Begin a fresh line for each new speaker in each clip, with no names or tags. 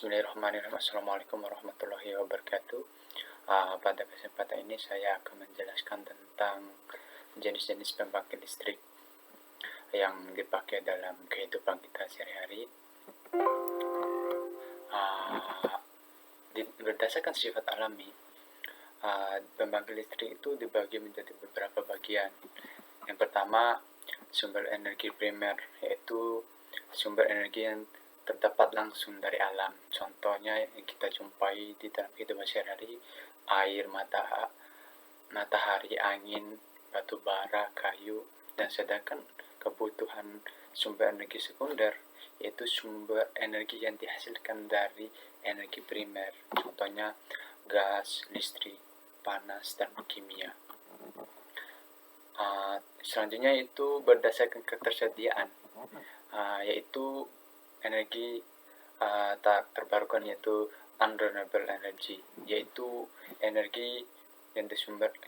Bismillahirrahmanirrahim. Assalamualaikum warahmatullahi wabarakatuh. Pada kesempatan ini saya akan menjelaskan tentang jenis-jenis pembangkit listrik yang dipakai dalam kehidupan kita sehari-hari. Berdasarkan sifat alami, pembangkit listrik itu dibagi menjadi beberapa bagian. Yang pertama, sumber energi primer, yaitu sumber energi yang terdapat langsung dari alam. Contohnya yang kita jumpai di dalam kehidupan sehari-hari, air, matahari, angin, batu bara, kayu. Dan sedangkan kebutuhan sumber energi sekunder, yaitu sumber energi yang dihasilkan dari energi primer. Contohnya gas, listrik, panas, dan kimia. Selanjutnya itu berdasarkan ketersediaan, yaitu energi tak terbarukan, yaitu unrenewable energy, yaitu energi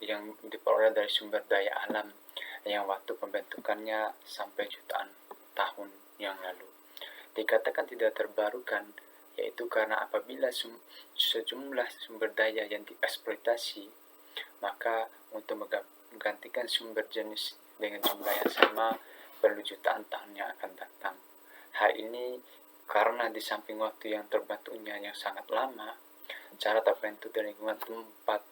yang diperoleh dari sumber daya alam yang waktu pembentukannya sampai jutaan tahun yang lalu. Dikatakan tidak terbarukan yaitu karena apabila sejumlah sumber daya yang dieksploitasi, maka untuk menggantikan sumber jenis dengan jumlah yang sama perlu jutaan tahun yang akan datang. Hal ini karena di samping waktu yang terbentuknya yang sangat lama, cara terbentuk dan lingkungan tempat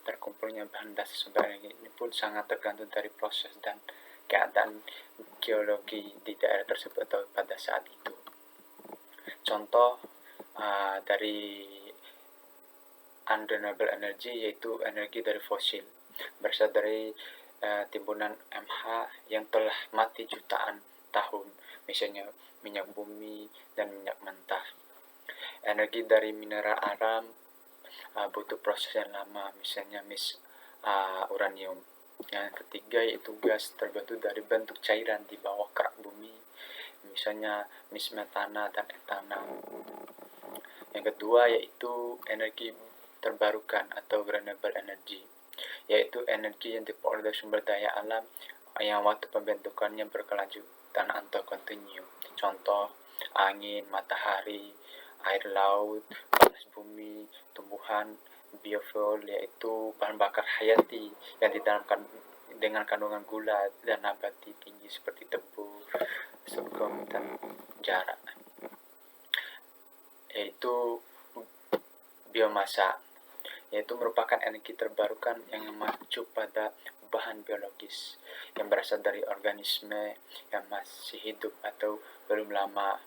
terkumpulnya bahan dasar sumber energi ini pun sangat tergantung dari proses dan keadaan geologi di daerah tersebut atau pada saat itu. Contoh dari unrenewable energy yaitu energi dari fosil, berasal dari timbunan MH yang telah mati jutaan tahun, misalnya minyak bumi dan minyak mentah. Energi dari mineral alam butuh proses yang lama, misalnya uranium. Yang ketiga yaitu gas, terbentuk dari bentuk cairan di bawah kerak bumi, misalnya metana dan etana. Yang kedua yaitu energi terbarukan atau renewable energy, yaitu energi yang diperoleh dari sumber daya alam yang waktu pembentukannya berkelanjutan atau kontinu. Contoh angin, matahari, air laut, panas bumi, tumbuhan, biofuel yaitu bahan bakar hayati yang didalamkan dengan kandungan gula dan nabati tinggi seperti tebu, sorghum, dan jarak. Yaitu biomasa, yaitu merupakan energi terbarukan yang mengacu pada bahan biologis yang berasal dari organisme yang masih hidup atau belum lama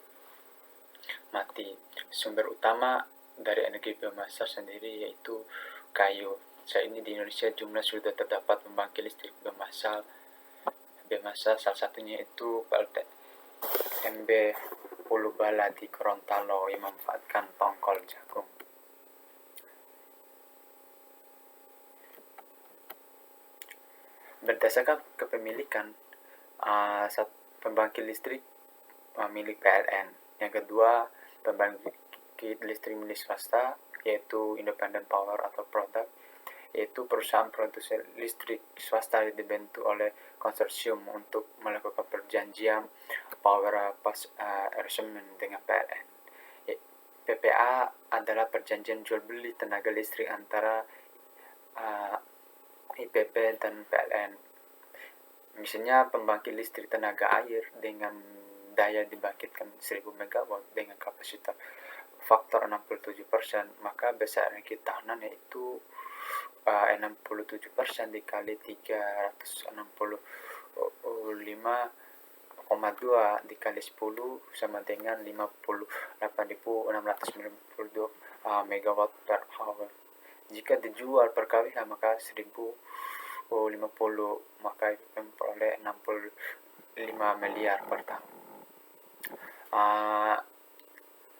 mati. Sumber utama dari energi biomasa sendiri yaitu kayu. Saat ini di Indonesia jumlah sudah terdapat pembangkit listrik biomasa salah satunya itu PLT MB Pulau Bala di Gorontalo yang memanfaatkan tongkol jagung. Berdasarkan kepemilikan, pembangkit listrik milik PLN. Yang kedua, pembangkit listrik milik swasta, yaitu Independent Power atau Product, yaitu perusahaan produksi listrik swasta yang dibentuk oleh konsorsium untuk melakukan perjanjian power arrangement dengan PLN. PPA adalah perjanjian jual beli tenaga listrik antara IPP dan PLN. Misalnya pembangkit listrik tenaga air dengan daya dibangkitkan 1000 MW dengan kapasitas faktor 67%, maka besar energi tahunan yaitu 67% dikali 365,2 dikali 10 sama dengan 58.692 MW per hour. Jika dijual per kWh maka 1050, maka memperoleh 65 miliar per tahun.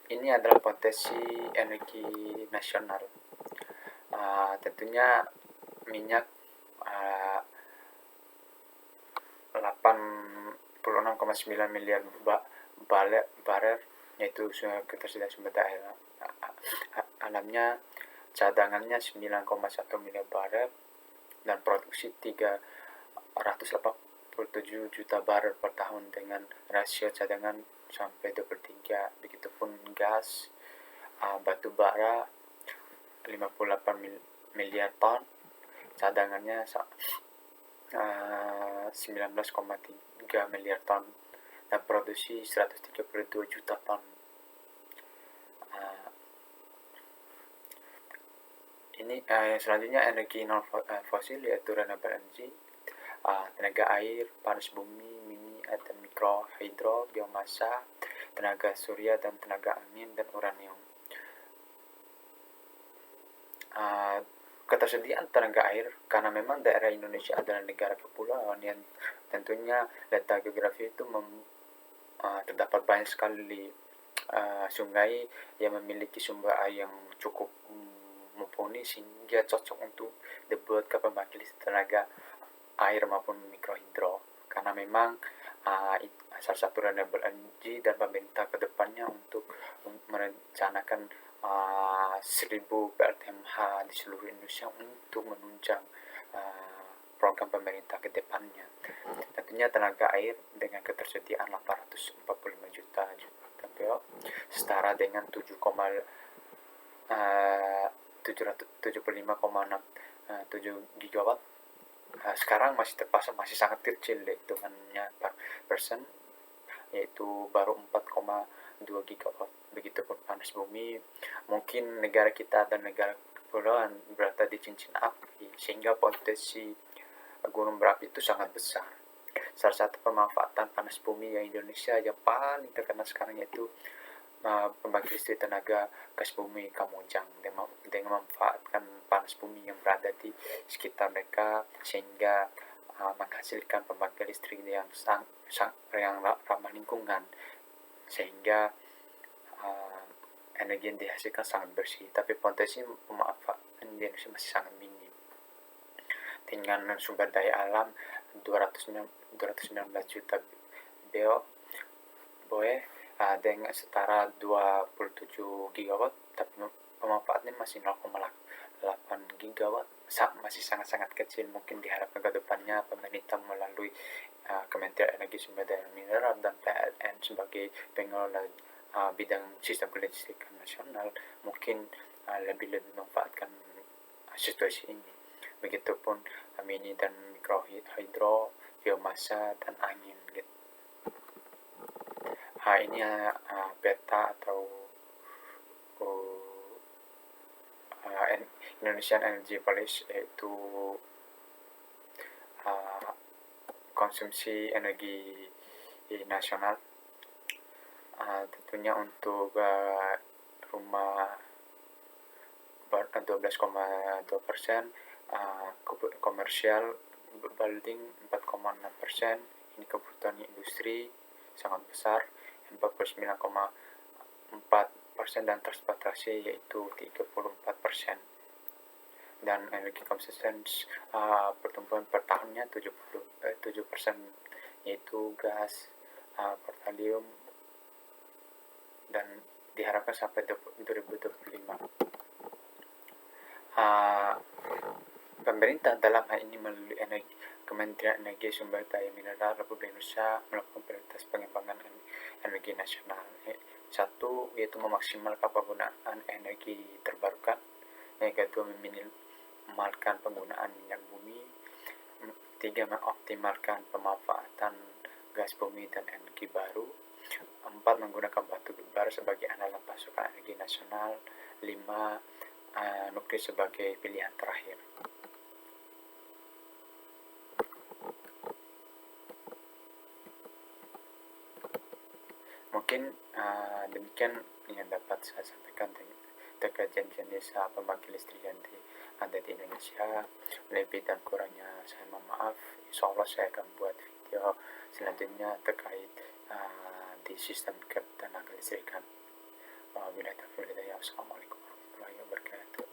Ini adalah potensi energi nasional. Tentunya minyak 86,9 miliar barel, yaitu ketersediaan sumber daya alamnya. Cadangannya 9,1 miliar barel dan produksi 387 juta barel per tahun dengan rasio cadangan sampai 23. Begitupun gas batu bara 58 miliar ton, cadangannya 19,3 miliar ton, dan produksi 132 juta ton. Yang selanjutnya energi non fosil yaitu renewable energy, tenaga air, panas bumi, mini dan mikro hidro, biomasa, tenaga surya dan tenaga angin, dan uranium. Ketersediaan tenaga air, karena memang daerah Indonesia adalah negara kepulauan yang tentunya letak geografi itu terdapat banyak sekali sungai yang memiliki sumber air yang cukup mumpuni sehingga cocok untuk dibuat ke pembangkit listrik tenaga air maupun mikrohidro. Karena memang salah satu renewable energy dan pemerintah ke depannya untuk merencanakan 1000 PLTMH di seluruh Indonesia untuk menunjang program pemerintah ke depannya. Tentunya tenaga air dengan ketersediaan 845 juta TPO setara dengan 775,67 gigawatt. Sekarang masih terpasang, masih sangat kecil hitungannya per persen, yaitu baru 4,2 gigawatt. Begitupun panas bumi, mungkin negara kita dan negara kepulauan berada di cincin api sehingga potensi gunung berapi itu sangat besar. Salah satu pemanfaatan panas bumi yang Indonesia yang paling terkenal sekarang yaitu pembangkit listrik tenaga gas bumi Kamojang dengan memanfaatkan panas bumi yang berada di sekitar mereka sehingga menghasilkan pembangkit listrik yang ramah lingkungan, sehingga energi yang dihasilkan sangat bersih, tapi potensi pemanfaatan di Indonesia masih sangat minim. Dengan sumber daya alam 219 juta BOE dengan setara 27 gigawatt, tapi pemanfaatannya masih 0,8 gigawatt, masih sangat-sangat kecil. Mungkin diharapkan ke depannya pemerintah melalui Kementerian Energi Sumber Daya Mineral dan PLN sebagai pengelola bidang sistem kelistrikan nasional mungkin lebih memanfaatkan situasi ini. Begitupun mini dan mikro hidro, biomasa, dan angin gitu. Ini peta atau Indonesian Energy Policy, yaitu konsumsi energi nasional. Tentunya untuk rumah 12,2%, komersial building 4,6%, ini kebutuhan industri sangat besar 49,4%, dan transportasi yaitu 34%. Dan energi konsumsi pertumbuhan per tahunnya 7%, yaitu gas, petroleum, dan diharapkan sampai 2025. Pemerintah dalam hal ini melalui Kementerian Energi Sumber Daya Mineral Republik Indonesia melakukan prioritas pengembangan energi nasional. Satu, yaitu memaksimalkan penggunaan energi terbarukan. Yang kedua, meminimalkan penggunaan minyak bumi. Tiga, mengoptimalkan pemanfaatan gas bumi dan energi baru. 4, menggunakan batu bara sebagai andalan pasokan energi nasional. 5, nuklir sebagai pilihan terakhir. Mungkin demikian yang dapat saya sampaikan terkait jenis pembangkit listrik yang ada di Indonesia. Lebih dan kurangnya saya mohon maaf. Insya Allah saya akan buat video selanjutnya terkait di sistem ketenaga listrikan. Wabillahi taufiq wal hidayah. Assalamualaikum warahmatullahi wabarakatuh.